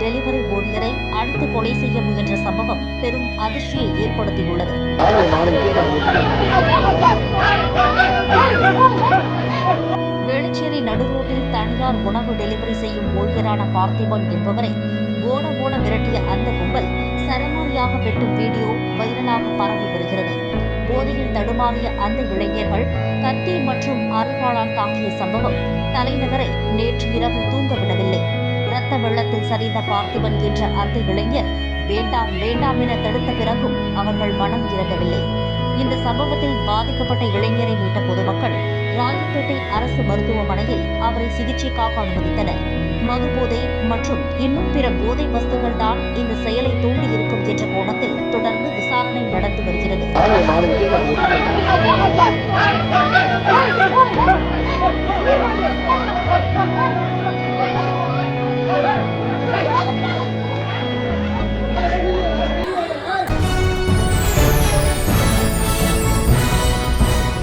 Delivery ஊழியரை அடித்து கொலை செய்ய முயன்ற சம்பவம் பெரும் அதிர்ச்சியை ஏற்படுத்தியுள்ளது. வேளச்சேரி நடுரோட்டில் தனியார் உணவு டெலிவரி செய்யும் ஊழியரான பார்த்திபன் என்பவரை ஓட விரட்டிய அந்த கும்பல் சரமாரியாக வெட்டும் வீடியோ வைரலாக பரவி வருகிறது. போதையில் தடுமாறிய அந்த இளைஞர்கள் கத்தி மற்றும் அரிவாளால் தாக்கிய சம்பவம் தலைநகரை நேற்று இரவு தூங்கவிடவில்லை. இரத்த வெள்ளத்தில் சரிந்த பார்த்திபன் என்ற அந்த இளைஞர் வேண்டாம் வேண்டாம் என தடுத்த பிறகும் அவர்கள் மனம் இறங்கவில்லை. இந்த சம்பவத்தில் பாதிக்கப்பட்ட இளைஞரை மீட்ட பொதுமக்கள் ராயப்பேட்டை அரசு மருத்துவமனையில் அவரை சிகிச்சைக்காக அனுமதித்தனர். மதுபோதை மற்றும் இன்னும் பிற போதை வஸ்துகள் தான் இந்த செயலை தூண்டியிருக்கும் என்ற கோணத்தில் தொடர்ந்து விசாரணை நடந்து வருகிறது.